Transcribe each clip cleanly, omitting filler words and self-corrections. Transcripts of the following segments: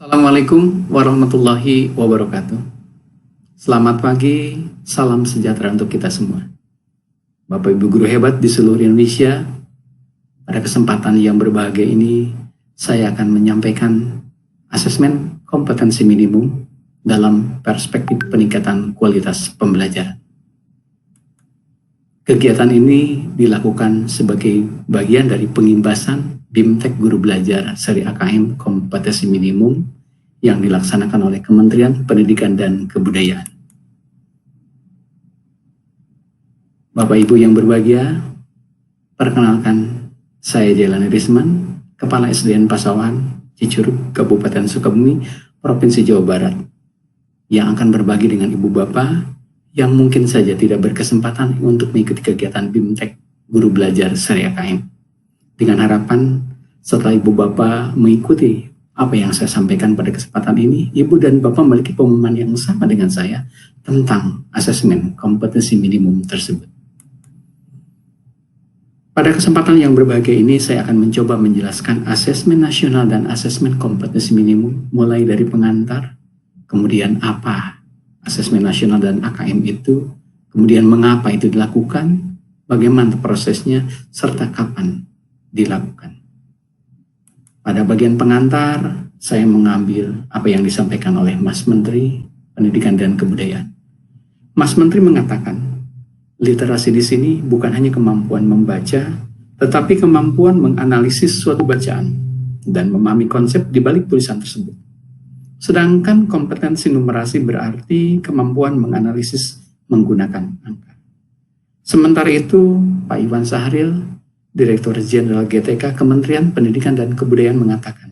Assalamualaikum warahmatullahi wabarakatuh. Selamat pagi, salam sejahtera untuk kita semua. Bapak Ibu guru hebat di seluruh Indonesia, pada kesempatan yang berbahagia ini, saya akan menyampaikan asesmen kompetensi minimum dalam perspektif peningkatan kualitas pembelajaran. Kegiatan ini dilakukan sebagai bagian dari pengimbasan BIMTEK Guru Belajar Seri AKM Kompetensi Minimum yang dilaksanakan oleh Kementerian Pendidikan dan Kebudayaan. Bapak Ibu yang berbahagia, perkenalkan saya Jailani Risman, Kepala SDN Pasawahan, Cicurug, Kabupaten Sukabumi, Provinsi Jawa Barat, yang akan berbagi dengan Ibu Bapak yang mungkin saja tidak berkesempatan untuk mengikuti kegiatan BIMTEK Guru Belajar Seri AKM. Dengan harapan setelah Ibu Bapak mengikuti apa yang saya sampaikan pada kesempatan ini, Ibu dan Bapak memiliki pemahaman yang sama dengan saya tentang asesmen kompetensi minimum tersebut. Pada kesempatan yang berbahagia ini, saya akan mencoba menjelaskan asesmen nasional dan asesmen kompetensi minimum, mulai dari pengantar, kemudian apa asesmen nasional dan AKM itu, kemudian mengapa itu dilakukan, bagaimana prosesnya, serta kapan dilakukan. Pada bagian pengantar, saya mengambil apa yang disampaikan oleh Mas Menteri Pendidikan dan Kebudayaan. Mas Menteri mengatakan, literasi di sini bukan hanya kemampuan membaca, tetapi kemampuan menganalisis suatu bacaan dan memahami konsep di balik tulisan tersebut. Sedangkan kompetensi numerasi berarti kemampuan menganalisis menggunakan angka. Sementara itu, Pak Iwan Sahril, Direktur Jenderal GTK Kementerian Pendidikan dan Kebudayaan mengatakan,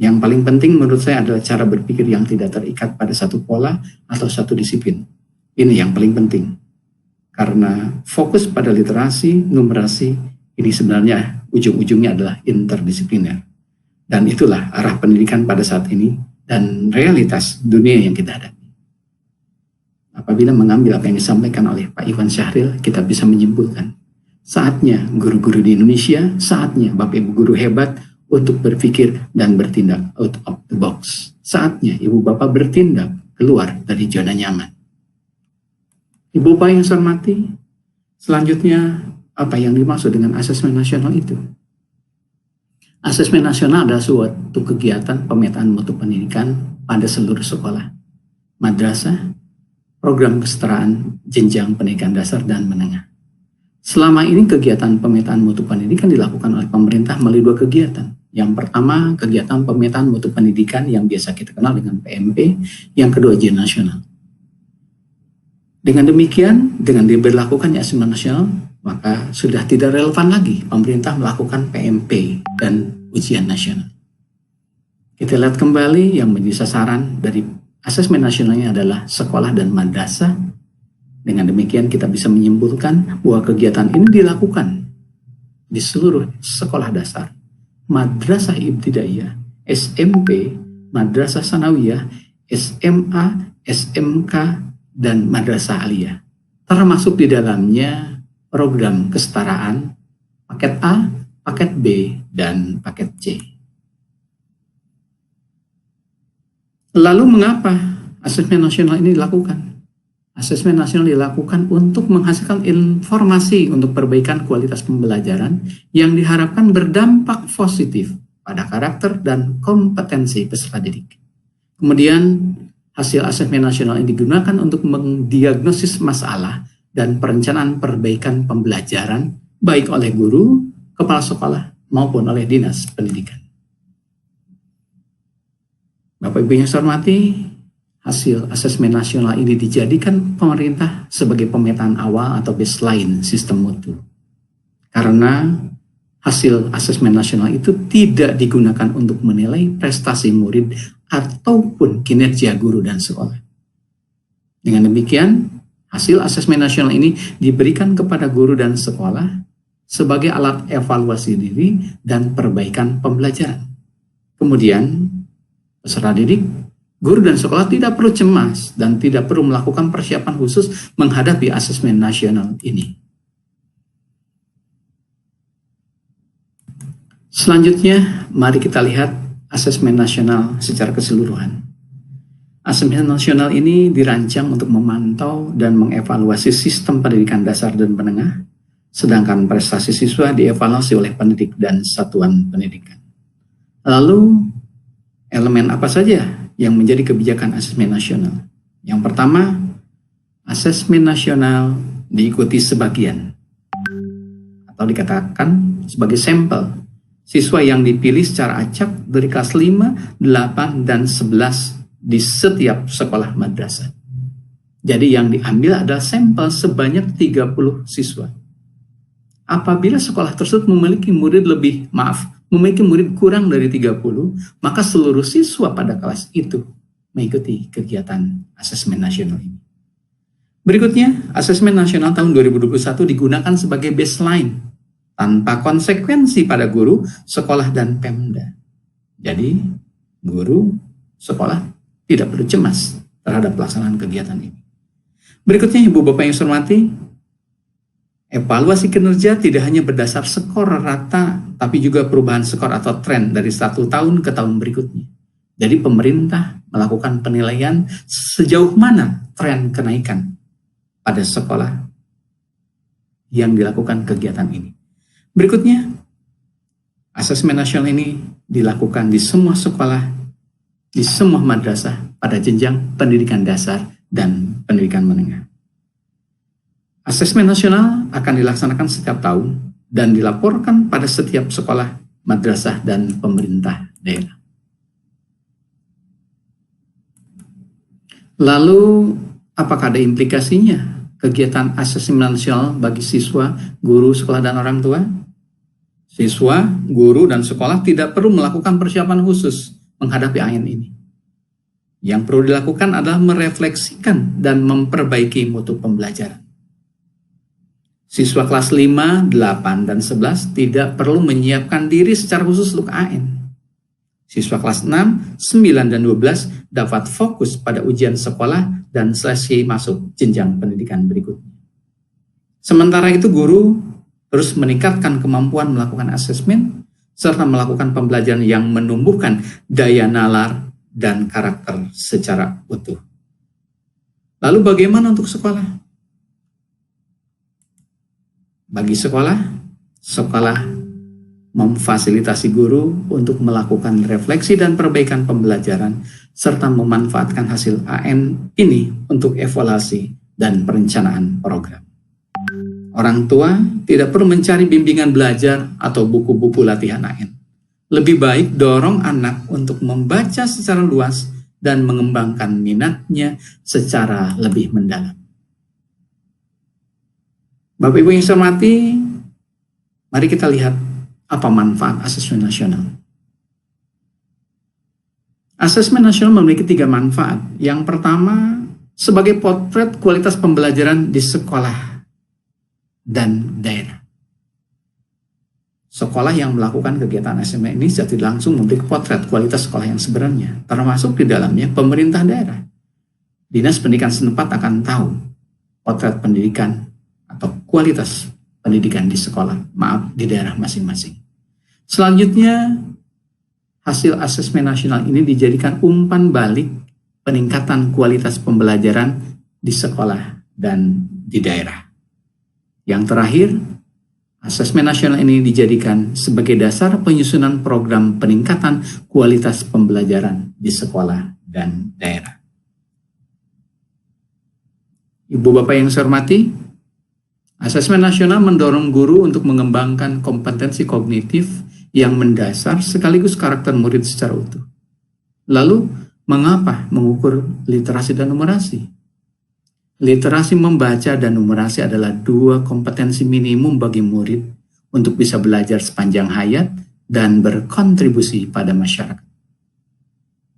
yang paling penting menurut saya adalah cara berpikir yang tidak terikat pada satu pola atau satu disiplin. Ini yang paling penting. Karena fokus pada literasi, numerasi, ini sebenarnya ujung-ujungnya adalah interdisipliner. Dan itulah arah pendidikan pada saat ini dan realitas dunia yang kita hadapi. Apabila mengambil apa yang disampaikan oleh Pak Iwan Sahril, kita bisa menyimpulkan, saatnya guru-guru di Indonesia, saatnya Bapak Ibu guru hebat untuk berpikir dan bertindak out of the box. Saatnya Ibu Bapak bertindak keluar dari zona nyaman. Ibu Bapak yang saya hormati, selanjutnya apa yang dimaksud dengan asesmen nasional itu? Asesmen nasional adalah suatu kegiatan pemetaan mutu pendidikan pada seluruh sekolah, madrasah, program kesetaraan jenjang pendidikan dasar dan menengah. Selama ini kegiatan pemetaan mutu pendidikan dilakukan oleh pemerintah melalui dua kegiatan. Yang pertama, kegiatan pemetaan mutu pendidikan yang biasa kita kenal dengan PMP, yang kedua ujian nasional. Dengan demikian, dengan diberlakukannya asesmen nasional, maka sudah tidak relevan lagi pemerintah melakukan PMP dan ujian nasional. Kita lihat kembali yang menjadi sasaran dari asesmen nasionalnya adalah sekolah dan madrasah. Dengan demikian kita bisa menyimpulkan bahwa kegiatan ini dilakukan di seluruh sekolah dasar, madrasah ibtidaiyah, SMP, madrasah sanawiyah, SMA, SMK, dan madrasah aliyah. Termasuk di dalamnya program kesetaraan, paket A, paket B, dan paket C. Lalu mengapa asesmen nasional ini dilakukan? Asesmen nasional dilakukan untuk menghasilkan informasi untuk perbaikan kualitas pembelajaran yang diharapkan berdampak positif pada karakter dan kompetensi peserta didik. Kemudian, hasil asesmen nasional ini digunakan untuk mendiagnosis masalah dan perencanaan perbaikan pembelajaran baik oleh guru, kepala sekolah, maupun oleh dinas pendidikan. Bapak Ibu yang saya hormati, hasil asesmen nasional ini dijadikan pemerintah sebagai pemetaan awal atau baseline sistem mutu. Karena hasil asesmen nasional itu tidak digunakan untuk menilai prestasi murid ataupun kinerja guru dan sekolah. Dengan demikian, hasil asesmen nasional ini diberikan kepada guru dan sekolah sebagai alat evaluasi diri dan perbaikan pembelajaran. Kemudian, peserta didik, guru dan sekolah tidak perlu cemas dan tidak perlu melakukan persiapan khusus menghadapi asesmen nasional ini. Selanjutnya, mari kita lihat asesmen nasional secara keseluruhan. Asesmen nasional ini dirancang untuk memantau dan mengevaluasi sistem pendidikan dasar dan menengah, sedangkan prestasi siswa dievaluasi oleh pendidik dan satuan pendidikan. Lalu, elemen apa saja yang menjadi kebijakan asesmen nasional? Yang pertama, asesmen nasional diikuti sebagian, atau dikatakan sebagai sampel, siswa yang dipilih secara acak dari kelas 5, 8, dan 11 di setiap sekolah madrasah. Jadi yang diambil adalah sampel sebanyak 30 siswa. Apabila sekolah tersebut memiliki murid kurang dari 30, maka seluruh siswa pada kelas itu mengikuti kegiatan asesmen nasional ini. Berikutnya, asesmen nasional tahun 2021 digunakan sebagai baseline tanpa konsekuensi pada guru, sekolah, dan Pemda. Jadi, guru, sekolah tidak perlu cemas terhadap pelaksanaan kegiatan ini. Berikutnya, Ibu Bapak yang saya hormati, evaluasi kinerja tidak hanya berdasar skor rata, tapi juga perubahan skor atau tren dari satu tahun ke tahun berikutnya. Jadi pemerintah melakukan penilaian sejauh mana tren kenaikan pada sekolah yang dilakukan kegiatan ini. Berikutnya, asesmen nasional ini dilakukan di semua sekolah, di semua madrasah pada jenjang pendidikan dasar dan pendidikan menengah. Asesmen nasional akan dilaksanakan setiap tahun dan dilaporkan pada setiap sekolah, madrasah, dan pemerintah daerah. Lalu, apakah ada implikasinya kegiatan asesmen nasional bagi siswa, guru, sekolah, dan orang tua? Siswa, guru, dan sekolah tidak perlu melakukan persiapan khusus menghadapi AN ini. Yang perlu dilakukan adalah merefleksikan dan memperbaiki mutu pembelajaran. Siswa kelas 5, 8, dan 11 tidak perlu menyiapkan diri secara khusus untuk AN. Siswa kelas 6, 9, dan 12 dapat fokus pada ujian sekolah dan seleksi masuk jenjang pendidikan berikutnya. Sementara itu, guru terus meningkatkan kemampuan melakukan asesmen serta melakukan pembelajaran yang menumbuhkan daya nalar dan karakter secara utuh. Lalu bagaimana untuk sekolah? Bagi sekolah memfasilitasi guru untuk melakukan refleksi dan perbaikan pembelajaran serta memanfaatkan hasil AN ini untuk evaluasi dan perencanaan program. Orang tua tidak perlu mencari bimbingan belajar atau buku-buku latihan AN. Lebih baik dorong anak untuk membaca secara luas dan mengembangkan minatnya secara lebih mendalam. Bapak Ibu yang saya hormati, mari kita lihat apa manfaat asesmen nasional. Asesmen nasional memiliki 3 manfaat. Yang pertama, sebagai potret kualitas pembelajaran di sekolah dan daerah. Sekolah yang melakukan kegiatan asesmen ini secara langsung memberi potret kualitas sekolah yang sebenarnya, termasuk di dalamnya pemerintah daerah. Dinas pendidikan setempat akan tahu potret pendidikan atau kualitas pendidikan di sekolah, di daerah masing-masing. Selanjutnya, hasil asesmen nasional ini dijadikan umpan balik peningkatan kualitas pembelajaran di sekolah dan di daerah. Yang terakhir, asesmen nasional ini dijadikan sebagai dasar penyusunan program peningkatan kualitas pembelajaran di sekolah dan daerah. Ibu Bapak yang saya hormati, asesmen nasional mendorong guru untuk mengembangkan kompetensi kognitif yang mendasar sekaligus karakter murid secara utuh. Lalu, mengapa mengukur literasi dan numerasi? Literasi membaca dan numerasi adalah 2 kompetensi minimum bagi murid untuk bisa belajar sepanjang hayat dan berkontribusi pada masyarakat.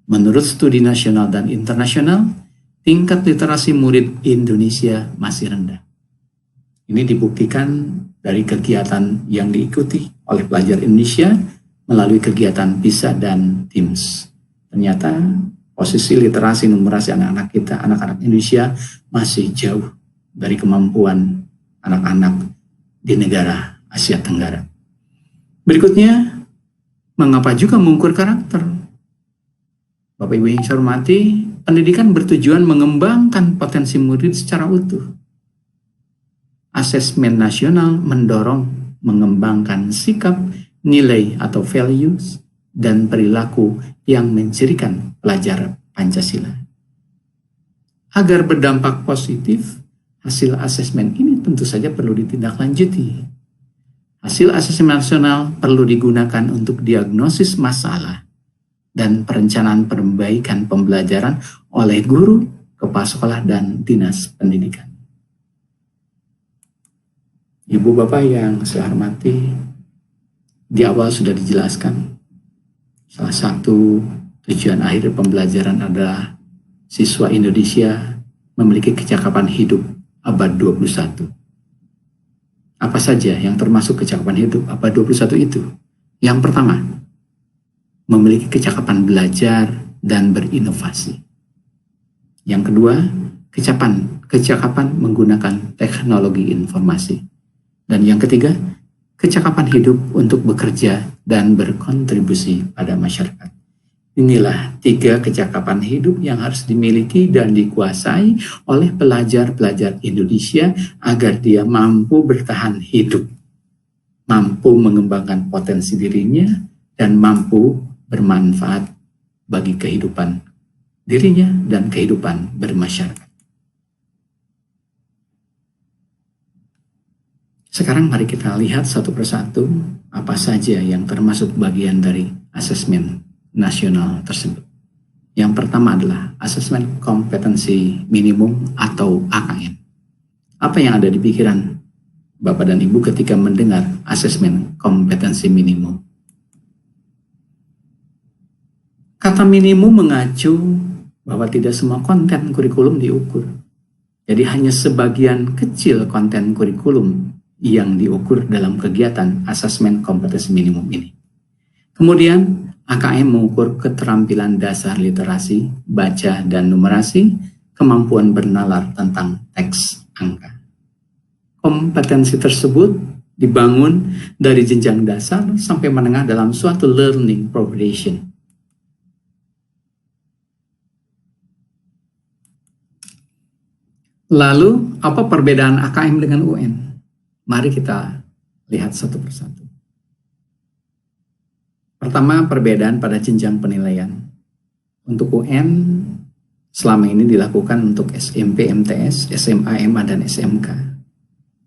Menurut studi nasional dan internasional, tingkat literasi murid Indonesia masih rendah. Ini dibuktikan dari kegiatan yang diikuti oleh pelajar Indonesia melalui kegiatan PISA dan TIMSS. Ternyata posisi literasi numerasi anak-anak kita, anak-anak Indonesia masih jauh dari kemampuan anak-anak di negara Asia Tenggara. Berikutnya, mengapa juga mengukur karakter? Bapak Ibu yang saya hormati, pendidikan bertujuan mengembangkan potensi murid secara utuh. Asesmen nasional mendorong mengembangkan sikap, nilai atau values, dan perilaku yang mencirikan pelajar Pancasila. Agar berdampak positif, hasil asesmen ini tentu saja perlu ditindaklanjuti. Hasil asesmen nasional perlu digunakan untuk diagnosis masalah dan perencanaan perbaikan pembelajaran oleh guru, kepala sekolah, dan dinas pendidikan. Ibu Bapak yang saya hormati, di awal sudah dijelaskan, salah satu tujuan akhir pembelajaran adalah siswa Indonesia memiliki kecakapan hidup abad 21. Apa saja yang termasuk kecakapan hidup abad 21 itu? Yang pertama, memiliki kecakapan belajar dan berinovasi. Yang kedua, kecakapan menggunakan teknologi informasi. Dan yang ketiga, kecakapan hidup untuk bekerja dan berkontribusi pada masyarakat. Inilah 3 kecakapan hidup yang harus dimiliki dan dikuasai oleh pelajar-pelajar Indonesia agar dia mampu bertahan hidup, mampu mengembangkan potensi dirinya, dan mampu bermanfaat bagi kehidupan dirinya dan kehidupan bermasyarakat. Sekarang mari kita lihat satu persatu apa saja yang termasuk bagian dari asesmen nasional tersebut. Yang pertama adalah asesmen kompetensi minimum atau AKM. Apa yang ada di pikiran Bapak dan Ibu ketika mendengar asesmen kompetensi minimum? Kata minimum mengacu bahwa tidak semua konten kurikulum diukur. Jadi hanya sebagian kecil konten kurikulum yang diukur dalam kegiatan asesmen kompetensi minimum ini. Kemudian AKM mengukur keterampilan dasar literasi, baca dan numerasi, kemampuan bernalar tentang teks angka. Kompetensi tersebut dibangun dari jenjang dasar sampai menengah dalam suatu learning progression. Lalu, apa perbedaan AKM dengan UN? Mari kita lihat satu persatu. Pertama, perbedaan pada jenjang penilaian. Untuk UN, selama ini dilakukan untuk SMP, MTS, SMA, MA, dan SMK.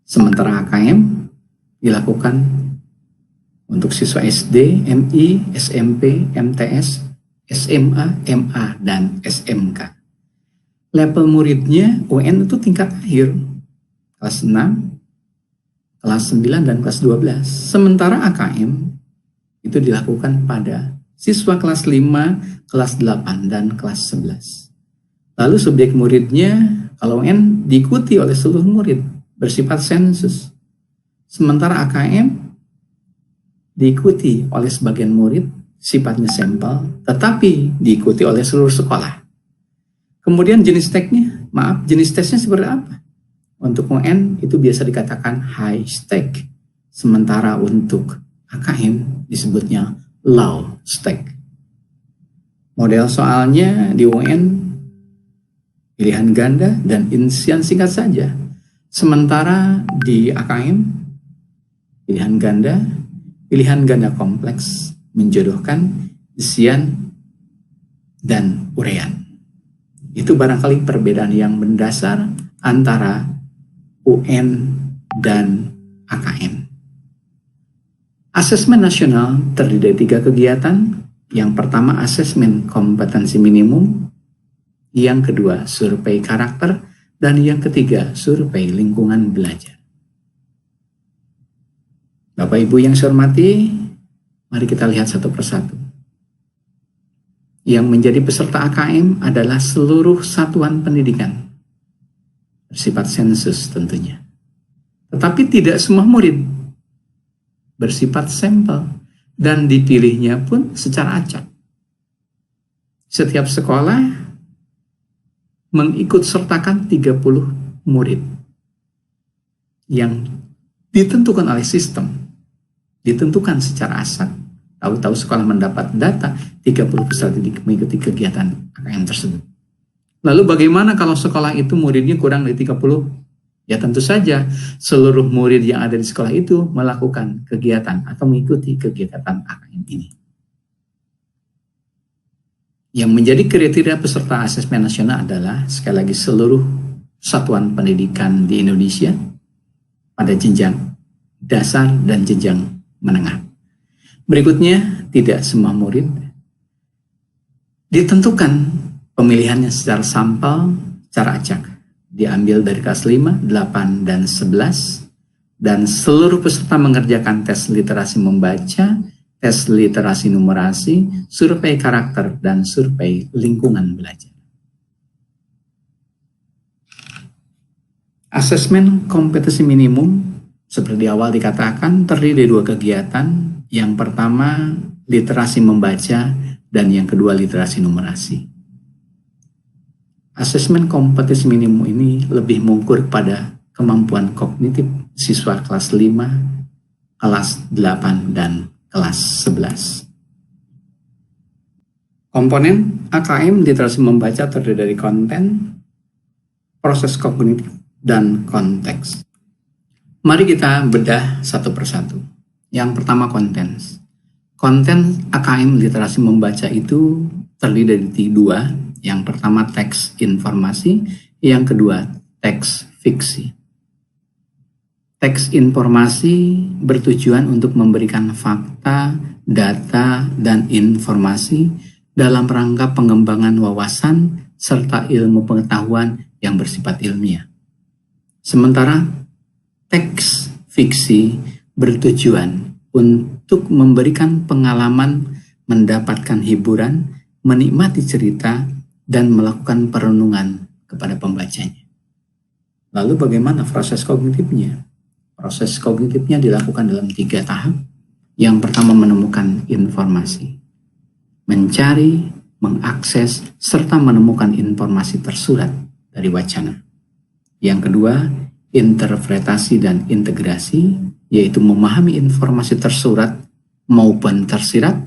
Sementara AKM dilakukan untuk siswa SD, MI, SMP, MTS, SMA, MA, dan SMK. Level muridnya UN itu tingkat akhir, kelas 6, kelas 9, dan kelas 12. Sementara AKM itu dilakukan pada siswa kelas 5, kelas 8, dan kelas 11. Lalu subjek muridnya, kalau UN diikuti oleh seluruh murid, bersifat sensus. Sementara AKM diikuti oleh sebagian murid, sifatnya sampel, tetapi diikuti oleh seluruh sekolah. Kemudian jenis tesnya seperti apa? Untuk UN itu biasa dikatakan high stake, sementara untuk AKM disebutnya low stake. Model soalnya di UN pilihan ganda dan isian singkat saja. Sementara di AKM pilihan ganda kompleks menjodohkan isian dan uraian. Itu barangkali perbedaan yang mendasar antara UN dan AKM. Asesmen nasional terdiri dari 3 kegiatan. Yang pertama asesmen kompetensi minimum, yang kedua survei karakter, dan yang ketiga survei lingkungan belajar. Bapak Ibu yang saya hormati, mari kita lihat satu persatu. Yang menjadi peserta AKM adalah seluruh satuan pendidikan, bersifat sensus tentunya. Tetapi tidak semua murid, bersifat sampel, dan dipilihnya pun secara acak. Setiap sekolah mengikut sertakan 30 murid yang ditentukan oleh sistem, ditentukan secara acak Tahu-tahu sekolah mendapat data 30 peserta didik mengikuti kegiatan AKM tersebut. Lalu bagaimana kalau sekolah itu muridnya kurang dari 30? Ya tentu saja seluruh murid yang ada di sekolah itu melakukan kegiatan atau mengikuti kegiatan AKM ini. Yang menjadi kriteria peserta asesmen nasional adalah sekali lagi seluruh satuan pendidikan di Indonesia pada jenjang dasar dan jenjang menengah. Berikutnya, tidak semua murid ditentukan pemilihannya secara sampel, secara acak. Diambil dari kelas 5, 8, dan 11, dan seluruh peserta mengerjakan tes literasi membaca, tes literasi numerasi, survei karakter, dan survei lingkungan belajar. Asesmen kompetensi minimum, seperti awal dikatakan, terdiri dari 2 kegiatan. Yang pertama, literasi membaca, dan yang kedua, literasi numerasi. Asesmen kompetensi minimum ini lebih mengukur pada kemampuan kognitif siswa kelas 5, kelas 8, dan kelas 11. Komponen AKM literasi membaca terdiri dari konten, proses kognitif, dan konteks. Mari kita bedah satu persatu. Yang pertama konten. Konten AKM literasi membaca itu terdiri dari 2. Yang pertama teks informasi, yang kedua teks fiksi. Teks informasi bertujuan untuk memberikan fakta, data, dan informasi dalam rangka pengembangan wawasan serta ilmu pengetahuan yang bersifat ilmiah. Sementara teks fiksi bertujuan untuk memberikan pengalaman, mendapatkan hiburan, menikmati cerita, dan melakukan perenungan kepada pembacanya. Lalu bagaimana proses kognitifnya? Proses kognitifnya dilakukan dalam 3 tahap. Yang pertama menemukan informasi, mencari, mengakses, serta menemukan informasi tersurat dari wacana. Yang kedua, interpretasi dan integrasi, yaitu memahami informasi tersurat maupun tersirat,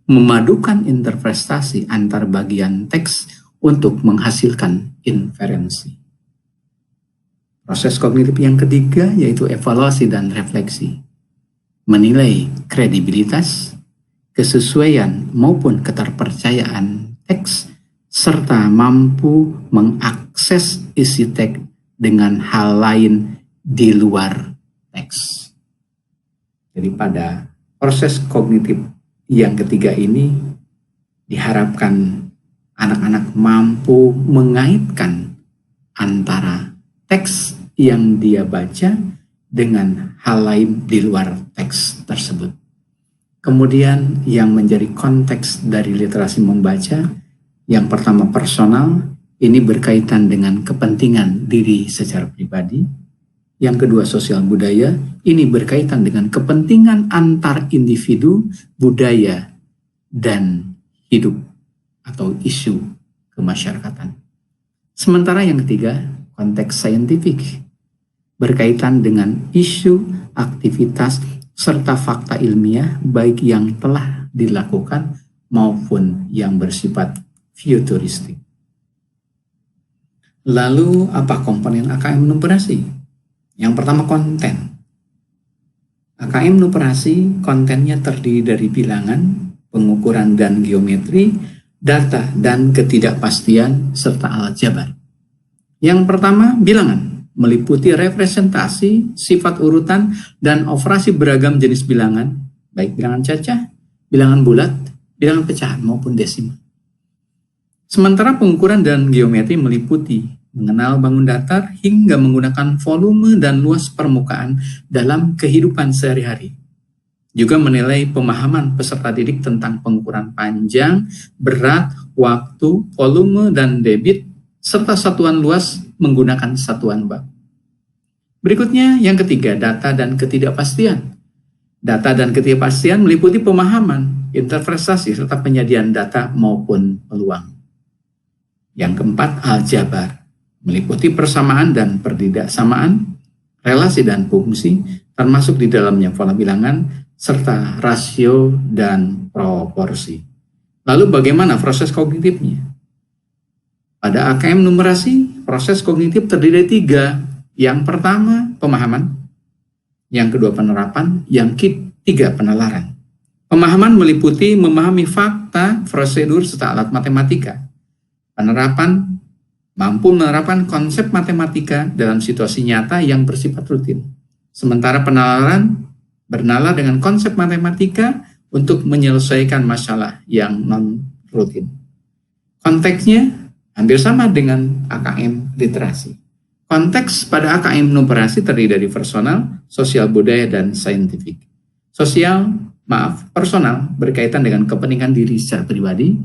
memadukan interpretasi antar bagian teks untuk menghasilkan inferensi. Proses kognitif yang ketiga yaitu evaluasi dan refleksi. Menilai kredibilitas, kesesuaian maupun keterpercayaan teks, serta mampu mengakses isi teks dengan hal lain di luar teks. Jadi pada proses kognitif yang ketiga ini diharapkan anak-anak mampu mengaitkan antara teks yang dia baca dengan hal lain di luar teks tersebut. Kemudian yang menjadi konteks dari literasi membaca, yang pertama personal, ini berkaitan dengan kepentingan diri secara pribadi. Yang kedua sosial budaya, ini berkaitan dengan kepentingan antar individu, budaya, dan hidup atau isu kemasyarakatan. Sementara yang ketiga, konteks saintifik, berkaitan dengan isu, aktivitas, serta fakta ilmiah baik yang telah dilakukan maupun yang bersifat futuristik. Lalu apa komponen AKM numerasi? Yang pertama konten. AKM numerasi kontennya terdiri dari bilangan, pengukuran dan geometri, data dan ketidakpastian, serta alat jabar. Yang pertama, bilangan, meliputi representasi, sifat urutan, dan operasi beragam jenis bilangan, baik bilangan cacah, bilangan bulat, bilangan pecahan, maupun desimal. Sementara pengukuran dan geometri meliputi mengenal bangun datar hingga menggunakan volume dan luas permukaan dalam kehidupan sehari-hari. Juga menilai pemahaman peserta didik tentang pengukuran panjang, berat, waktu, volume, dan debit, serta satuan luas menggunakan satuan baku. Berikutnya yang ketiga, data dan ketidakpastian. Data dan ketidakpastian meliputi pemahaman, interpretasi, serta penyediaan data maupun peluang. Yang keempat, aljabar, meliputi persamaan dan perbedaan relasi dan fungsi, termasuk di dalamnya pola bilangan, serta rasio dan proporsi. Lalu bagaimana proses kognitifnya? Pada AKM numerasi, proses kognitif terdiri dari 3. Yang pertama, pemahaman. Yang kedua, penerapan. Yang ketiga, penalaran. Pemahaman meliputi memahami fakta, prosedur, serta alat matematika. Penerapan mampu menerapkan konsep matematika dalam situasi nyata yang bersifat rutin. Sementara penalaran bernalar dengan konsep matematika untuk menyelesaikan masalah yang non-rutin. Konteksnya hampir sama dengan AKM literasi. Konteks pada AKM numerasi terdiri dari personal, sosial budaya, dan saintifik. Personal berkaitan dengan kepentingan diri secara pribadi.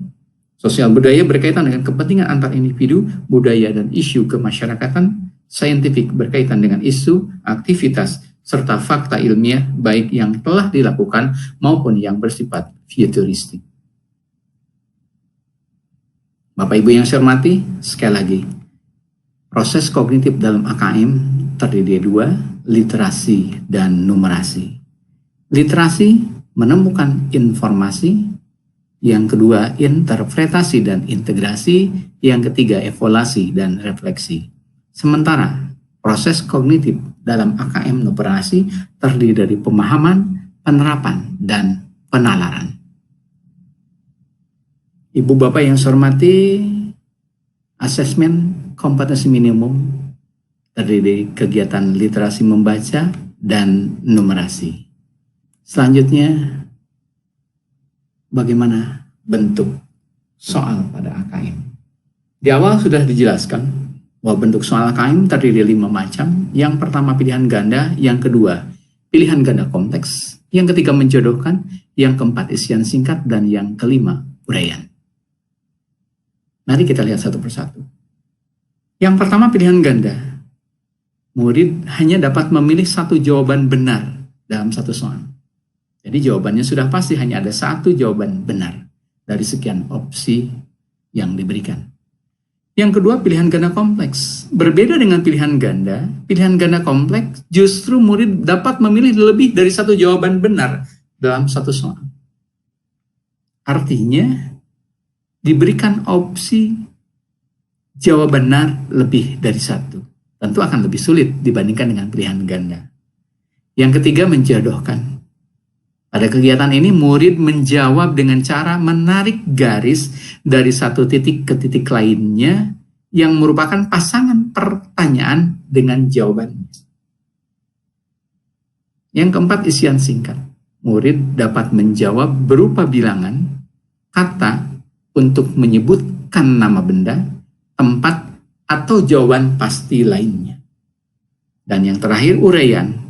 Sosial budaya berkaitan dengan kepentingan antar individu, budaya, dan isu kemasyarakatan. Saintifik berkaitan dengan isu, aktivitas, serta fakta ilmiah baik yang telah dilakukan maupun yang bersifat futuristik. Bapak Ibu yang saya hormati, sekali lagi, proses kognitif dalam AKM terdiri dari 2, literasi dan numerasi. Literasi menemukan informasi, yang kedua interpretasi dan integrasi, yang ketiga evaluasi dan refleksi. Sementara proses kognitif dalam AKM numerasi terdiri dari pemahaman, penerapan, dan penalaran. Ibu Bapak yang saya hormati, asesmen kompetensi minimum terdiri dari kegiatan literasi membaca dan numerasi. Selanjutnya, bagaimana bentuk soal pada AKM? Di awal sudah dijelaskan bahwa bentuk soal AKM terdiri dari 5 macam. Yang pertama pilihan ganda, yang kedua pilihan ganda kompleks, yang ketiga menjodohkan, yang keempat isian singkat, dan yang kelima uraian. Mari kita lihat satu persatu. Yang pertama pilihan ganda. Murid hanya dapat memilih satu jawaban benar dalam satu soal. Jadi jawabannya sudah pasti hanya ada satu jawaban benar dari sekian opsi yang diberikan. Yang kedua pilihan ganda kompleks. Berbeda dengan pilihan ganda kompleks justru murid dapat memilih lebih dari satu jawaban benar dalam satu soal. Artinya diberikan opsi jawab benar lebih dari satu. Tentu akan lebih sulit dibandingkan dengan pilihan ganda. Yang ketiga menjodohkan. Pada kegiatan ini murid menjawab dengan cara menarik garis dari satu titik ke titik lainnya yang merupakan pasangan pertanyaan dengan jawabannya. Yang keempat isian singkat. Murid dapat menjawab berupa bilangan, kata, untuk menyebutkan nama benda, tempat, atau jawaban pasti lainnya. Dan yang terakhir uraian.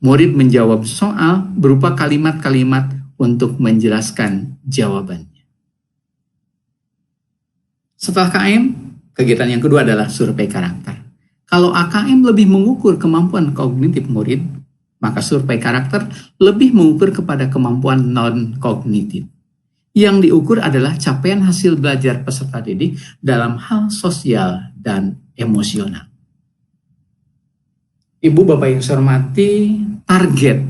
Murid menjawab soal berupa kalimat-kalimat untuk menjelaskan jawabannya. Setelah KM, kegiatan yang kedua adalah survei karakter. Kalau AKM lebih mengukur kemampuan kognitif murid, maka survei karakter lebih mengukur kepada kemampuan non-kognitif. Yang diukur adalah capaian hasil belajar peserta didik dalam hal sosial dan emosional. Ibu Bapak yang saya hormati, target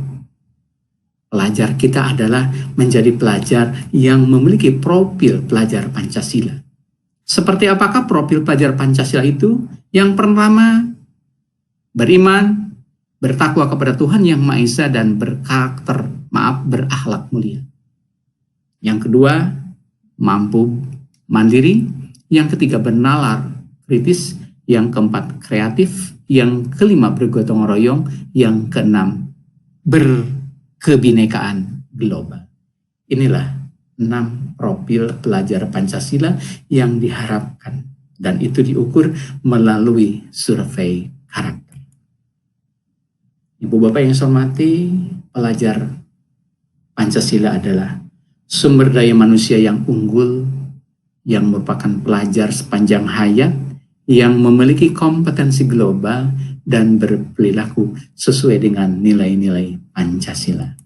pelajar kita adalah menjadi pelajar yang memiliki profil pelajar Pancasila. Seperti apakah profil pelajar Pancasila itu? Yang pertama, beriman, bertakwa kepada Tuhan Yang Maha Esa, dan berakhlak mulia. Yang kedua, mampu mandiri. Yang ketiga, bernalar kritis. Yang keempat, kreatif. Yang kelima, bergotong royong. Yang keenam, berkebinekaan global. Inilah 6 profil pelajar Pancasila yang diharapkan. Dan itu diukur melalui survei karakter. Ibu Bapak yang saya hormati, pelajar Pancasila adalah sumber daya manusia yang unggul, yang merupakan pelajar sepanjang hayat, yang memiliki kompetensi global dan berperilaku sesuai dengan nilai-nilai Pancasila.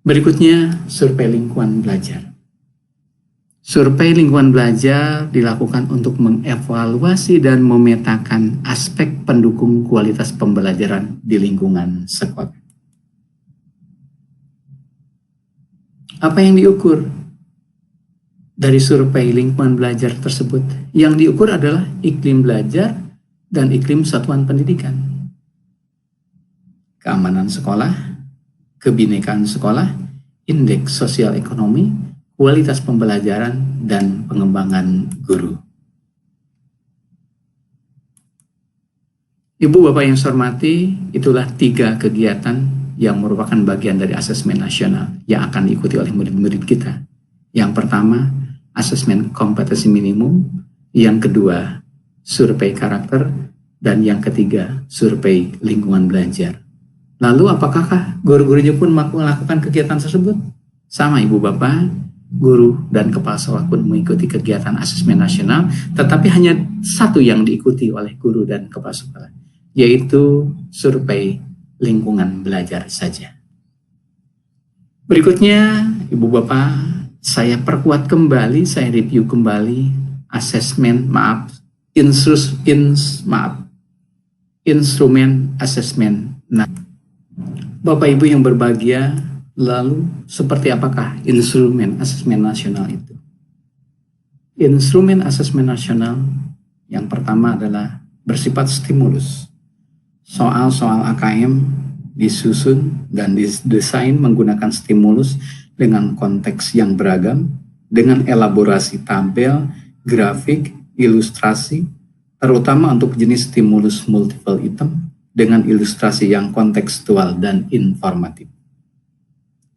Berikutnya, survei lingkungan belajar. Survei lingkungan belajar dilakukan untuk mengevaluasi dan memetakan aspek pendukung kualitas pembelajaran di lingkungan sekolah. Apa yang diukur dari survei lingkungan belajar tersebut? Yang diukur adalah iklim belajar dan iklim satuan pendidikan, keamanan sekolah, kebinekaan sekolah, indeks sosial ekonomi, kualitas pembelajaran, dan pengembangan guru. Ibu Bapak yang saya hormati, itulah 3 kegiatan yang merupakan bagian dari asesmen nasional yang akan diikuti oleh murid-murid kita. Yang pertama, asesmen kompetensi minimum. Yang kedua, survei karakter. Dan yang ketiga, survei lingkungan belajar. Lalu apakah guru-gurunya pun melakukan kegiatan tersebut? Sama Ibu Bapak, guru dan kepala sekolah pun mengikuti kegiatan asesmen nasional, tetapi hanya satu yang diikuti oleh guru dan kepala sekolah, yaitu survei lingkungan belajar saja. Berikutnya, Ibu Bapak, saya perkuat kembali, saya review kembali instrumen asesmen. Nah, Bapak Ibu yang berbahagia, lalu seperti apakah instrumen asesmen nasional itu? Instrumen asesmen nasional yang pertama adalah bersifat stimulus. Soal-soal AKM disusun dan didesain menggunakan stimulus dengan konteks yang beragam, dengan elaborasi tabel, grafik, ilustrasi, terutama untuk jenis stimulus multiple item, dengan ilustrasi yang kontekstual dan informatif.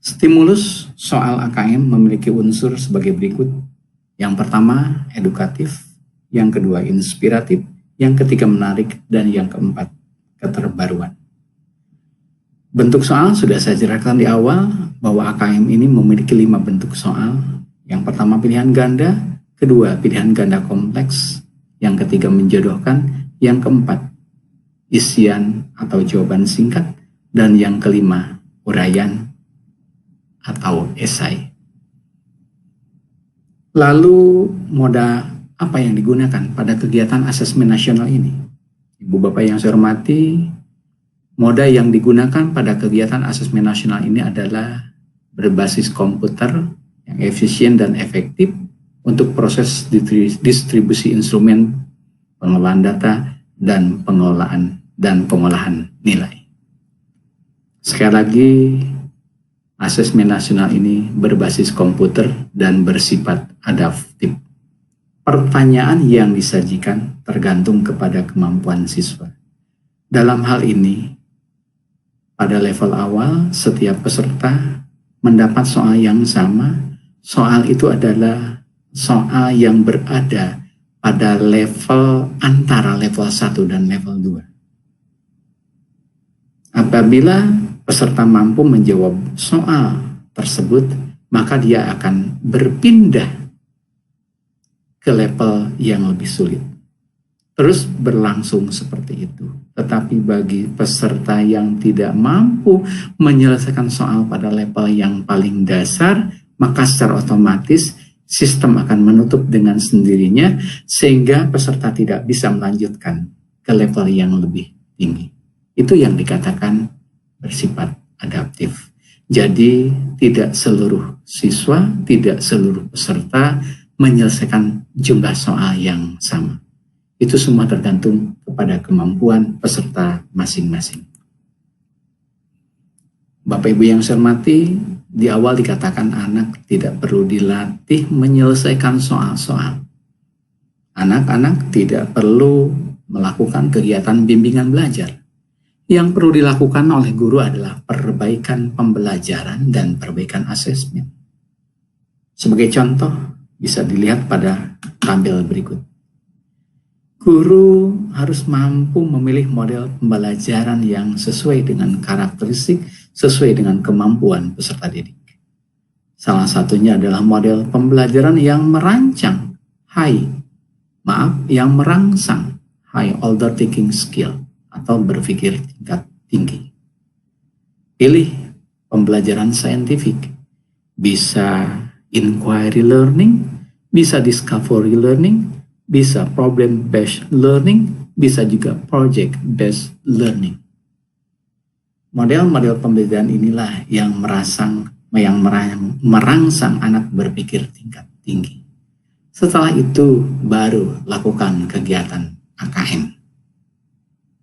Stimulus soal AKM memiliki unsur sebagai berikut. Yang pertama, edukatif. Yang kedua, inspiratif. Yang ketiga, menarik. Dan yang keempat, keterbaruan. Bentuk soal sudah saya jelaskan di awal bahwa AKM ini memiliki 5 bentuk soal. Yang pertama, pilihan ganda. Kedua, pilihan ganda kompleks. Yang ketiga, menjodohkan. Yang keempat, isian atau jawaban singkat. Dan yang kelima, uraian atau esai. Lalu moda apa yang digunakan pada kegiatan asesmen nasional ini? Ibu Bapak yang saya hormati, moda yang digunakan pada kegiatan asesmen nasional ini adalah berbasis komputer yang efisien dan efektif untuk proses distribusi instrumen, pengelolaan data, dan pengolahan nilai. Sekali lagi, asesmen nasional ini berbasis komputer dan bersifat adaptif. Pertanyaan yang disajikan tergantung kepada kemampuan siswa. Dalam hal ini, pada level awal, setiap peserta mendapat soal yang sama. Soal itu adalah soal yang berada pada level antara level 1 dan level 2. Apabila peserta mampu menjawab soal tersebut, maka dia akan berpindah ke level yang lebih sulit. Terus berlangsung seperti itu. Tetapi bagi peserta yang tidak mampu menyelesaikan soal pada level yang paling dasar, maka secara otomatis sistem akan menutup dengan sendirinya sehingga peserta tidak bisa melanjutkan ke level yang lebih tinggi. Itu yang dikatakan bersifat adaptif. Jadi tidak seluruh siswa, tidak seluruh peserta menyelesaikan jumlah soal yang sama. Itu semua tergantung kepada kemampuan peserta masing-masing. Bapak Ibu yang saya hormati, di awal dikatakan anak tidak perlu dilatih menyelesaikan soal-soal. Anak-anak tidak perlu melakukan kegiatan bimbingan belajar. Yang perlu dilakukan oleh guru adalah perbaikan pembelajaran dan perbaikan asesmen. Sebagai contoh, bisa dilihat pada tabel berikut. Guru harus mampu memilih model pembelajaran yang sesuai dengan karakteristik, sesuai dengan kemampuan peserta didik. Salah satunya adalah model pembelajaran yang merangsang high order thinking skill atau berpikir tingkat tinggi. Pilih pembelajaran saintifik, bisa inquiry learning, bisa discovery learning, bisa problem-based learning, bisa juga project-based learning. Model-model pembelajaran inilah yang merangsang yang merangsang anak berpikir tingkat tinggi. Setelah itu baru lakukan kegiatan AKM.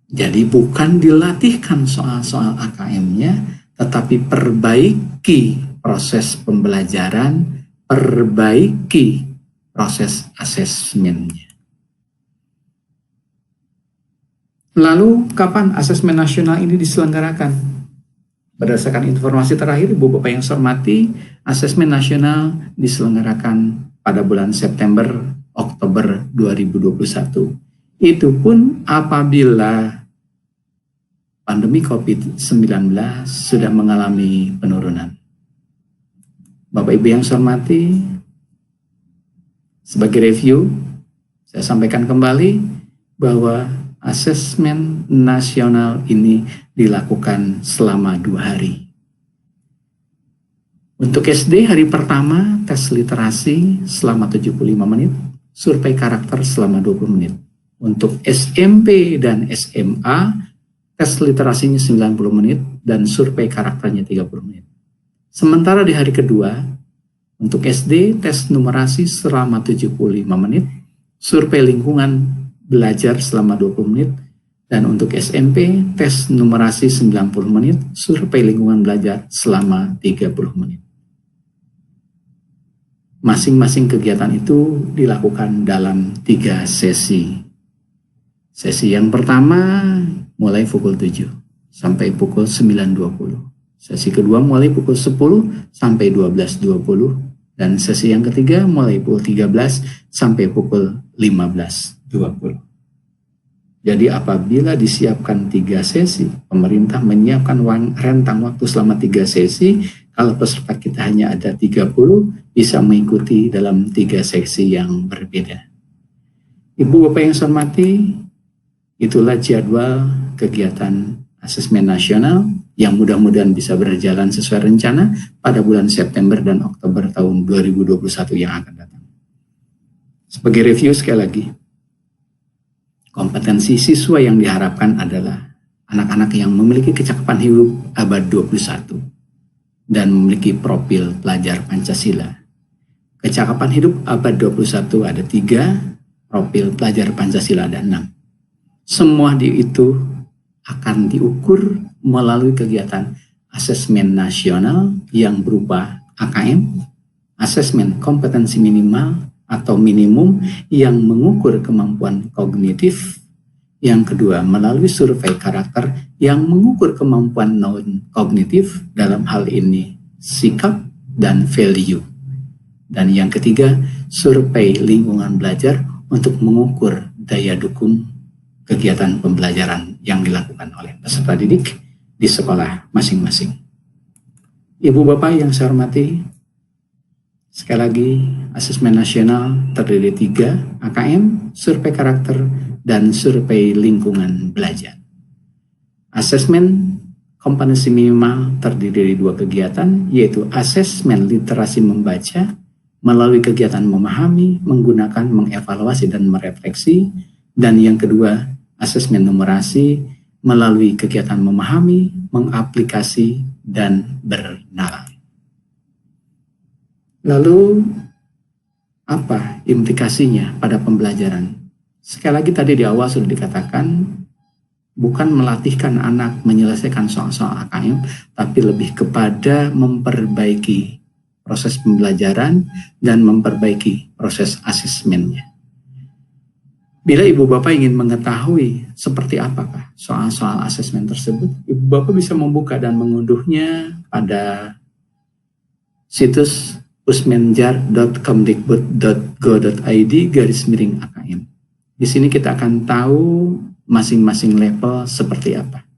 Jadi bukan dilatihkan soal-soal AKM-nya, tetapi perbaiki proses pembelajaran, perbaiki proses asesmennya. Lalu kapan asesmen nasional ini diselenggarakan? Berdasarkan informasi terakhir, Ibu Bapak yang saya hormati, asesmen nasional diselenggarakan pada bulan September, Oktober 2021. Itu pun apabila pandemi COVID-19 sudah mengalami penurunan. Bapak Ibu yang saya hormati, sebagai review, saya sampaikan kembali bahwa asesmen nasional ini dilakukan selama 2 hari. Untuk SD hari pertama, tes literasi selama 75 menit, survei karakter selama 20 menit. Untuk SMP dan SMA, tes literasinya 90 menit dan survei karakternya 30 menit. Sementara di hari kedua, untuk SD, tes numerasi selama 75 menit, survei lingkungan belajar selama 20 menit, dan untuk SMP, tes numerasi 90 menit, survei lingkungan belajar selama 30 menit. Masing-masing kegiatan itu dilakukan dalam 3 sesi. Sesi yang pertama mulai pukul 7 sampai pukul 9.20. Sesi kedua mulai pukul 10 sampai 12.20. Dan sesi yang ketiga mulai pukul 13 sampai pukul 15.20. Jadi apabila disiapkan 3 sesi, pemerintah menyiapkan rentang waktu selama 3 sesi, kalau peserta kita hanya ada 30, bisa mengikuti dalam 3 sesi yang berbeda. Ibu Bapak yang saya hormati, itulah jadwal kegiatan asesmen nasional yang mudah-mudahan bisa berjalan sesuai rencana pada bulan September dan Oktober tahun 2021 yang akan datang. Sebagai review sekali lagi, kompetensi siswa yang diharapkan adalah anak-anak yang memiliki kecakapan hidup abad 21 dan memiliki profil pelajar Pancasila. Kecakapan hidup abad 21 ada 3, profil pelajar Pancasila ada 6. Semua itu akan diukur melalui kegiatan asesmen nasional yang berupa AKM, asesmen kompetensi minimal atau minimum yang mengukur kemampuan kognitif. Yang kedua, melalui survei karakter yang mengukur kemampuan non-kognitif, dalam hal ini sikap dan value. Dan yang ketiga, survei lingkungan belajar untuk mengukur daya dukung kegiatan pembelajaran yang dilakukan oleh peserta didik di sekolah masing-masing. Ibu Bapak yang saya hormati, sekali lagi, asesmen nasional terdiri 3, AKM, survei karakter, dan survei lingkungan belajar. Asesmen kompetensi minimal terdiri dari 2 kegiatan, yaitu asesmen literasi membaca melalui kegiatan memahami, menggunakan, mengevaluasi, dan merefleksi. Dan yang kedua, asesmen numerasi melalui kegiatan memahami, mengaplikasi, dan bernalar. Lalu, apa implikasinya pada pembelajaran? Sekali lagi tadi di awal sudah dikatakan, bukan melatihkan anak menyelesaikan soal-soal AKM, tapi lebih kepada memperbaiki proses pembelajaran dan memperbaiki proses asesmennya. Bila Ibu Bapak ingin mengetahui seperti apakah soal-soal asesmen tersebut, Ibu Bapak bisa membuka dan mengunduhnya pada situs pusmenjar.kemdikbud.go.id/AKM. Di sini kita akan tahu masing-masing level seperti apa.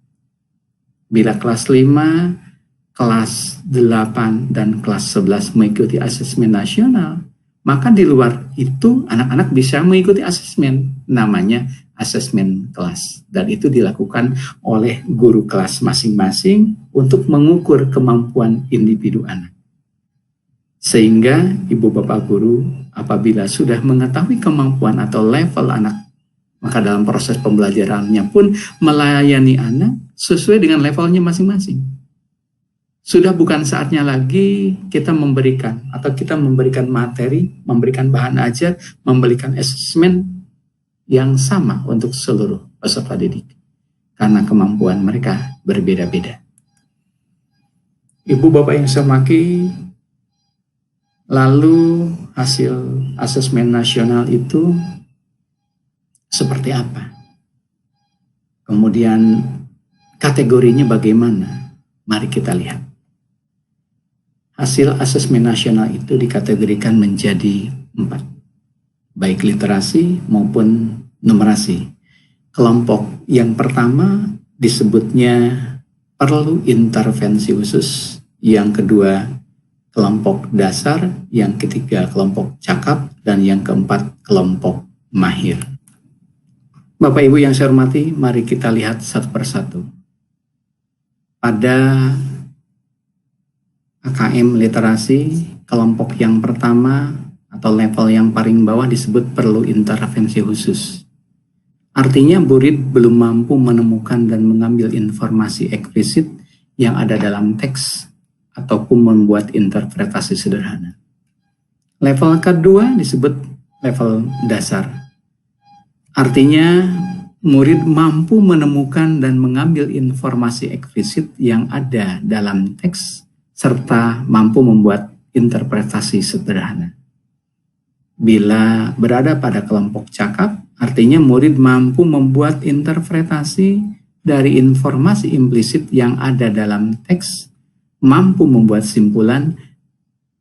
Bila kelas 5, kelas 8, dan kelas 11 mengikuti asesmen nasional, maka di luar itu anak-anak bisa mengikuti asesmen, namanya asesmen kelas. Dan itu dilakukan oleh guru kelas masing-masing untuk mengukur kemampuan individu anak. Sehingga Ibu Bapak Guru apabila sudah mengetahui kemampuan atau level anak, maka dalam proses pembelajarannya pun melayani anak sesuai dengan levelnya masing-masing. Sudah bukan saatnya lagi kita memberikan materi, memberikan bahan ajar, memberikan asesmen yang sama untuk seluruh peserta didik. Karena kemampuan mereka berbeda-beda. Ibu Bapak yang saya hormati, lalu hasil asesmen nasional itu seperti apa? Kemudian kategorinya bagaimana? Mari kita lihat. Hasil asesmen nasional itu dikategorikan menjadi 4, baik literasi maupun numerasi. Kelompok yang pertama disebutnya perlu intervensi khusus, yang kedua kelompok dasar, yang ketiga kelompok cakap, dan yang keempat kelompok mahir. Bapak Ibu yang saya hormati, mari kita lihat satu persatu. Pada AKM literasi, kelompok yang pertama atau level yang paling bawah disebut perlu intervensi khusus. Artinya murid belum mampu menemukan dan mengambil informasi eksplisit yang ada dalam teks ataupun membuat interpretasi sederhana. Level kedua disebut level dasar. Artinya murid mampu menemukan dan mengambil informasi eksplisit yang ada dalam teks serta mampu membuat interpretasi sederhana. Bila berada pada kelompok cakap, artinya murid mampu membuat interpretasi dari informasi implisit yang ada dalam teks, mampu membuat simpulan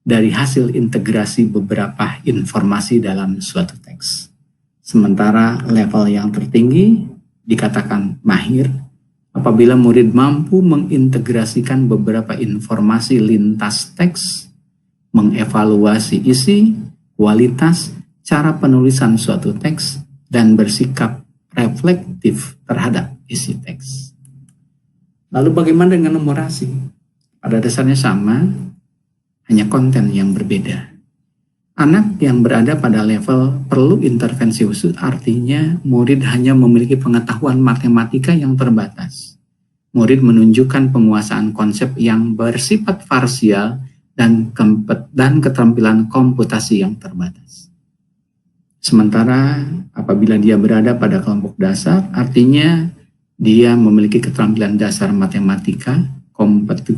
dari hasil integrasi beberapa informasi dalam suatu teks. Sementara level yang tertinggi dikatakan mahir apabila murid mampu mengintegrasikan beberapa informasi lintas teks, mengevaluasi isi, kualitas, cara penulisan suatu teks, dan bersikap reflektif terhadap isi teks. Lalu bagaimana dengan numerasi? Pada dasarnya sama, hanya konten yang berbeda. Anak yang berada pada level perlu intervensi khusus artinya murid hanya memiliki pengetahuan matematika yang terbatas. Murid menunjukkan penguasaan konsep yang bersifat parsial dan keterampilan komputasi yang terbatas. Sementara apabila dia berada pada kelompok dasar, artinya dia memiliki keterampilan dasar matematika,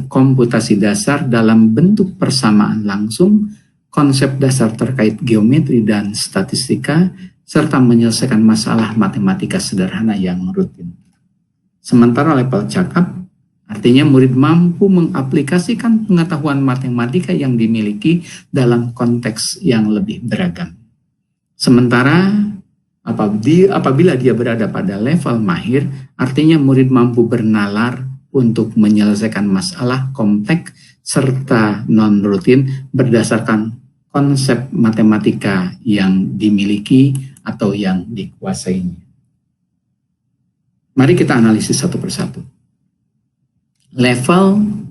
komputasi dasar dalam bentuk persamaan langsung, konsep dasar terkait geometri dan statistika, serta menyelesaikan masalah matematika sederhana yang rutin. Sementara level cakap, artinya murid mampu mengaplikasikan pengetahuan matematika yang dimiliki dalam konteks yang lebih beragam. Sementara apabila dia berada pada level mahir, artinya murid mampu bernalar untuk menyelesaikan masalah kompleks serta non-rutin berdasarkan konsep matematika yang dimiliki atau yang dikuasainya. Mari kita analisis satu persatu. Level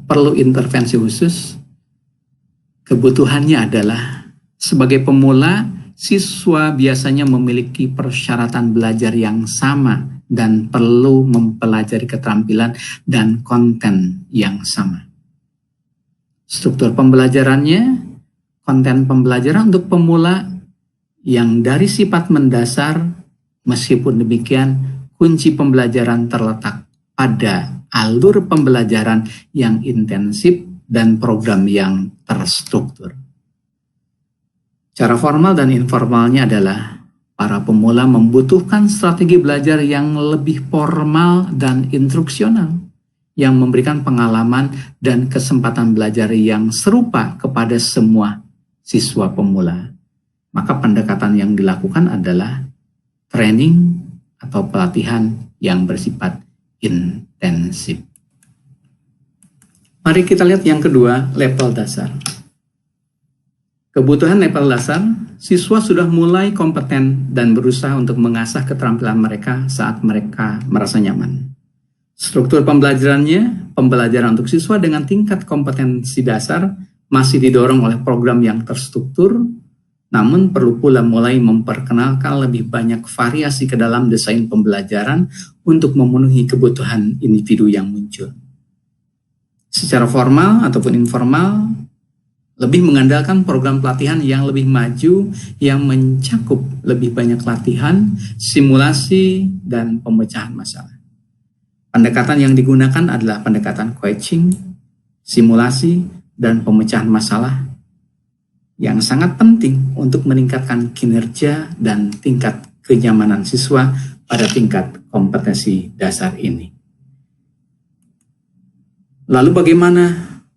perlu intervensi khusus, kebutuhannya adalah sebagai pemula, siswa biasanya memiliki persyaratan belajar yang sama dan perlu mempelajari keterampilan dan konten yang sama. Struktur pembelajarannya, konten pembelajaran untuk pemula yang dari sifat mendasar, meskipun demikian kunci pembelajaran terletak pada alur pembelajaran yang intensif dan program yang terstruktur. Cara formal dan informalnya adalah para pemula membutuhkan strategi belajar yang lebih formal dan instruksional, yang memberikan pengalaman dan kesempatan belajar yang serupa kepada semua siswa pemula. Maka pendekatan yang dilakukan adalah training atau pelatihan yang bersifat intensif. Mari kita lihat yang kedua, level dasar. Kebutuhan level dasar, siswa sudah mulai kompeten dan berusaha untuk mengasah keterampilan mereka saat mereka merasa nyaman. Struktur pembelajarannya, pembelajaran untuk siswa dengan tingkat kompetensi dasar masih didorong oleh program yang terstruktur, namun perlu pula mulai memperkenalkan lebih banyak variasi ke dalam desain pembelajaran untuk memenuhi kebutuhan individu yang muncul. secara formal ataupun informal, lebih mengandalkan program pelatihan yang lebih maju, yang mencakup lebih banyak latihan, simulasi, dan pemecahan masalah. Pendekatan yang digunakan adalah pendekatan coaching, simulasi, dan pemecahan masalah yang sangat penting untuk meningkatkan kinerja dan tingkat kenyamanan siswa pada tingkat kompetensi dasar ini. Lalu bagaimana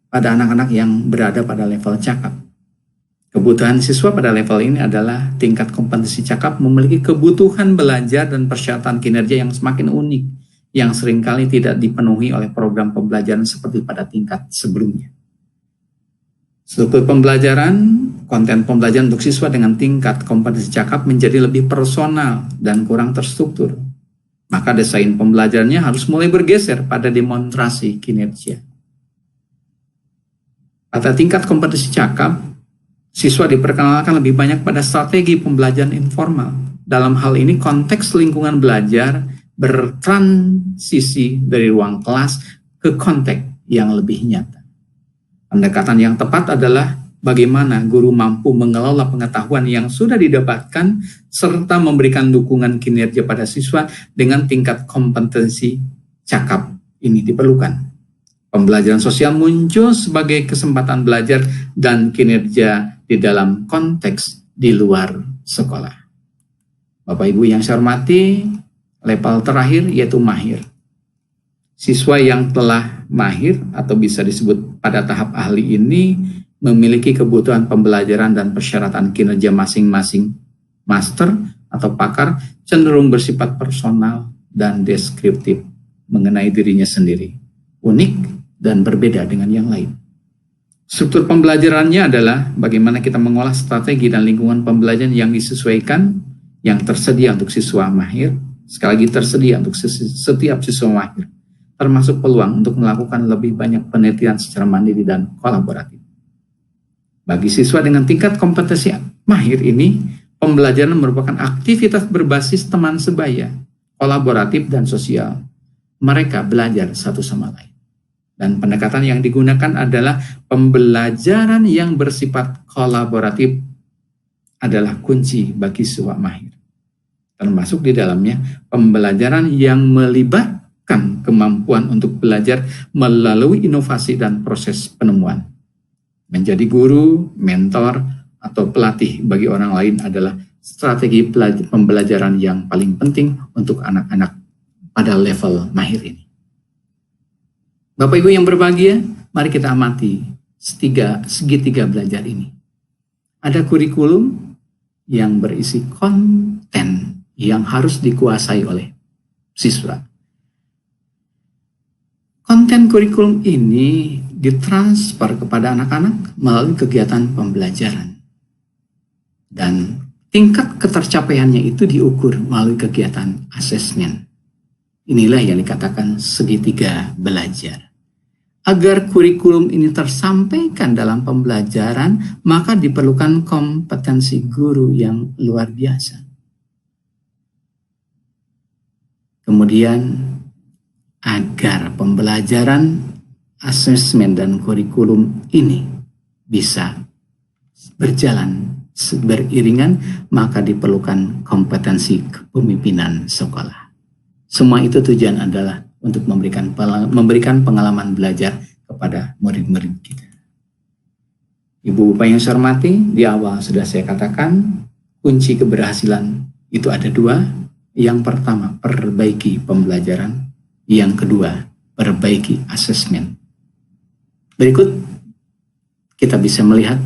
pada anak-anak yang berada pada level cakap? Kebutuhan siswa pada level ini adalah tingkat kompetensi cakap memiliki kebutuhan belajar dan persyaratan kinerja yang semakin unik, yang seringkali tidak dipenuhi oleh program pembelajaran seperti pada tingkat sebelumnya. Struktur pembelajaran, konten pembelajaran untuk siswa dengan tingkat kompetensi cakap menjadi lebih personal dan kurang terstruktur. Maka desain pembelajarannya harus mulai bergeser pada demonstrasi kinerja. Pada tingkat kompetensi cakap, siswa diperkenalkan lebih banyak pada strategi pembelajaran informal. Dalam hal ini, konteks lingkungan belajar bertransisi dari ruang kelas ke konteks yang lebih nyata. Pendekatan yang tepat adalah bagaimana guru mampu mengelola pengetahuan yang sudah didapatkan serta memberikan dukungan kinerja pada siswa dengan tingkat kompetensi cakap ini diperlukan. Pembelajaran sosial muncul sebagai kesempatan belajar dan kinerja di dalam konteks di luar sekolah. Bapak Ibu yang saya hormati, level terakhir yaitu mahir. Siswa yang telah mahir atau bisa disebut pada tahap ahli ini memiliki kebutuhan pembelajaran dan persyaratan kinerja masing-masing master atau pakar cenderung bersifat personal dan deskriptif mengenai dirinya sendiri, unik dan berbeda dengan yang lain. Struktur pembelajarannya adalah bagaimana kita mengolah strategi dan lingkungan pembelajaran yang disesuaikan, yang tersedia untuk siswa mahir, sekali lagi tersedia untuk setiap siswa mahir, termasuk peluang untuk melakukan lebih banyak penelitian secara mandiri dan kolaboratif. Bagi siswa dengan tingkat kompetensi mahir ini, pembelajaran merupakan aktivitas berbasis teman sebaya, kolaboratif dan sosial. Mereka belajar satu sama lain. Dan pendekatan yang digunakan adalah pembelajaran yang bersifat kolaboratif adalah kunci bagi siswa mahir. Termasuk di dalamnya pembelajaran yang melibatkan kemampuan untuk belajar melalui inovasi dan proses penemuan. Menjadi guru, mentor, atau pelatih bagi orang lain adalah strategi pembelajaran yang paling penting untuk anak-anak pada level mahir ini. Bapak Ibu yang berbahagia, mari kita amati segitiga belajar ini. Ada kurikulum yang berisi konten yang harus dikuasai oleh siswa. Konten kurikulum ini ditransfer kepada anak-anak melalui kegiatan pembelajaran. Dan tingkat ketercapaiannya itu diukur melalui kegiatan asesmen. Inilah yang dikatakan segitiga belajar. Agar kurikulum ini tersampaikan dalam pembelajaran, maka diperlukan kompetensi guru yang luar biasa. Kemudian, agar pembelajaran, asesmen, dan kurikulum ini bisa berjalan beriringan, maka diperlukan kompetensi kepemimpinan sekolah. Semua itu tujuan adalah untuk memberikan pengalaman belajar kepada murid-murid kita. Ibu Bapak yang saya hormati, di awal sudah saya katakan, kunci keberhasilan itu ada dua. Yang pertama, perbaiki pembelajaran. Yang kedua, perbaiki asesmen. Berikut, kita bisa melihat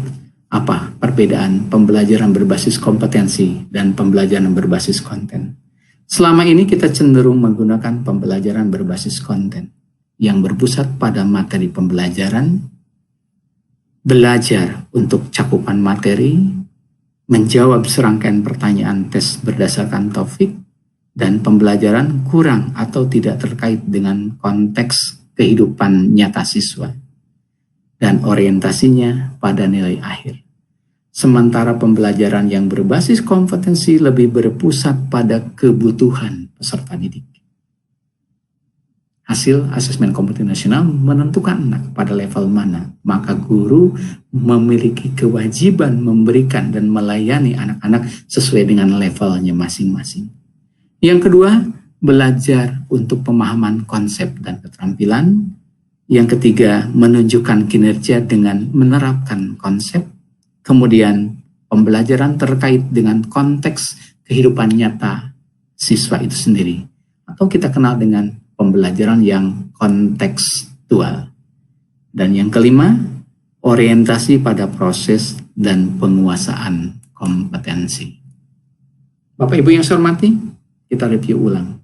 apa perbedaan pembelajaran berbasis kompetensi dan pembelajaran berbasis konten. Selama ini kita cenderung menggunakan pembelajaran berbasis konten yang berpusat pada materi pembelajaran, belajar untuk cakupan materi, menjawab serangkaian pertanyaan tes berdasarkan topik, dan pembelajaran kurang atau tidak terkait dengan konteks kehidupan nyata siswa dan orientasinya pada nilai akhir. Sementara pembelajaran yang berbasis kompetensi lebih berpusat pada kebutuhan peserta didik. Hasil asesmen kompetensi nasional menentukan anak pada level mana, maka guru memiliki kewajiban memberikan dan melayani anak-anak sesuai dengan levelnya masing-masing. Yang kedua, belajar untuk pemahaman konsep dan keterampilan. Yang ketiga, menunjukkan kinerja dengan menerapkan konsep. Kemudian, pembelajaran terkait dengan konteks kehidupan nyata siswa itu sendiri, atau kita kenal dengan pembelajaran yang kontekstual. Dan yang kelima, orientasi pada proses dan penguasaan kompetensi. Bapak Ibu yang saya hormati, kita review ulang.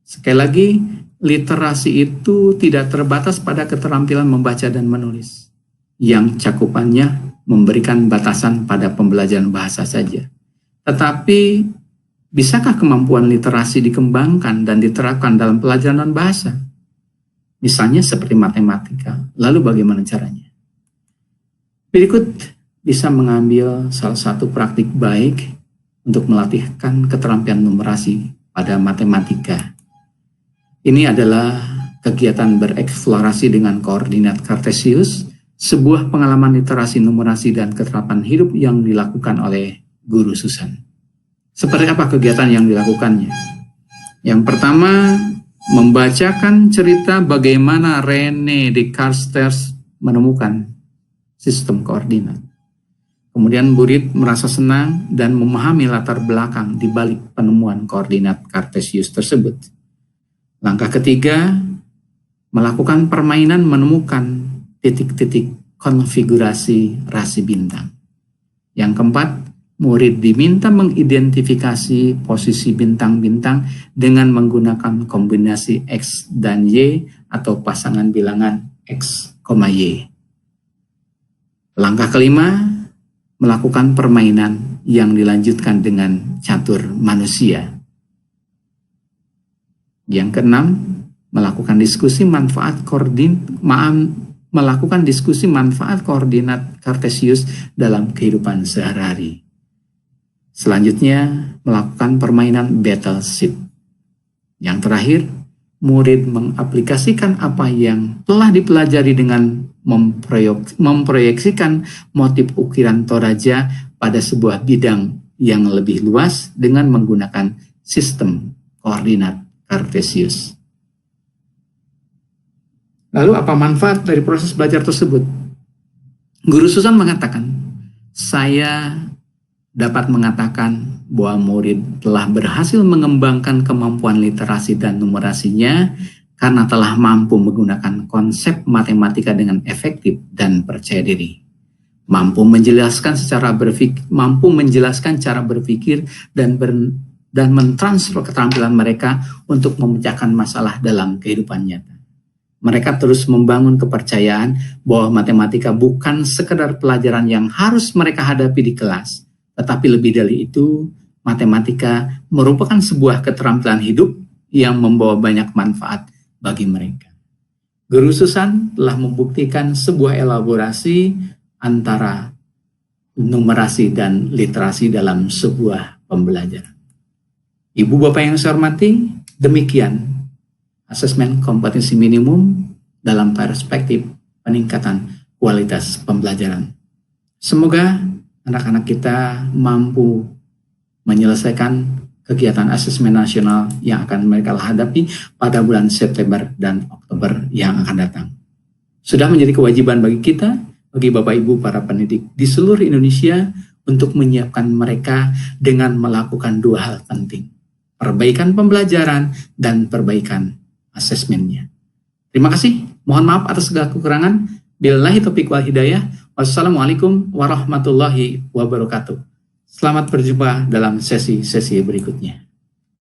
Sekali lagi, literasi itu tidak terbatas pada keterampilan membaca dan menulis, yang cakupannya memberikan batasan pada pembelajaran bahasa saja. Tetapi, bisakah kemampuan literasi dikembangkan dan diterapkan dalam pelajaran bahasa? Misalnya seperti matematika, lalu bagaimana caranya? Berikut bisa mengambil salah satu praktik baik untuk melatihkan keterampilan numerasi pada matematika. Ini adalah kegiatan bereksplorasi dengan koordinat Kartesius, sebuah pengalaman literasi, numerasi, dan keterapan hidup yang dilakukan oleh guru Susan. Seperti apa kegiatan yang dilakukannya? Yang pertama, membacakan cerita bagaimana René Descartes menemukan sistem koordinat. Kemudian murid merasa senang dan memahami latar belakang di balik penemuan koordinat Kartesius tersebut. Langkah ketiga, melakukan permainan menemukan titik-titik konfigurasi rasi bintang. Yang keempat, murid diminta mengidentifikasi posisi bintang-bintang dengan menggunakan kombinasi X dan Y atau pasangan bilangan X, Y. Langkah kelima, melakukan permainan yang dilanjutkan dengan catur manusia. Yang keenam, melakukan diskusi manfaat koordinat Kartesius dalam kehidupan sehari-hari. Selanjutnya, melakukan permainan battleship. Yang terakhir, murid mengaplikasikan apa yang telah dipelajari dengan memproyeksikan motif ukiran Toraja pada sebuah bidang yang lebih luas dengan menggunakan sistem koordinat Kartesius. Lalu apa manfaat dari proses belajar tersebut? Guru Susan mengatakan, saya dapat mengatakan bahwa murid telah berhasil mengembangkan kemampuan literasi dan numerasinya karena telah mampu menggunakan konsep matematika dengan efektif dan percaya diri. Mampu menjelaskan cara berpikir dan mentransfer keterampilan mereka untuk memecahkan masalah dalam kehidupan nyata. Mereka terus membangun kepercayaan bahwa matematika bukan sekedar pelajaran yang harus mereka hadapi di kelas, tetapi lebih dari itu, matematika merupakan sebuah keterampilan hidup yang membawa banyak manfaat bagi mereka. Guru Susan telah membuktikan sebuah elaborasi antara numerasi dan literasi dalam sebuah pembelajaran. Ibu Bapak yang saya hormati, demikian asesmen kompetensi minimum dalam perspektif peningkatan kualitas pembelajaran. Semoga anak-anak kita mampu menyelesaikan kegiatan asesmen nasional yang akan mereka hadapi pada bulan September dan Oktober yang akan datang. Sudah menjadi kewajiban bagi kita, bagi Bapak Ibu para pendidik di seluruh Indonesia untuk menyiapkan mereka dengan melakukan dua hal penting. Perbaikan pembelajaran dan perbaikan asesmennya. Terima kasih. Mohon maaf atas segala kekurangan. Billahi taufiq wal hidayah. Wassalamualaikum warahmatullahi wabarakatuh. Selamat berjumpa dalam sesi-sesi berikutnya.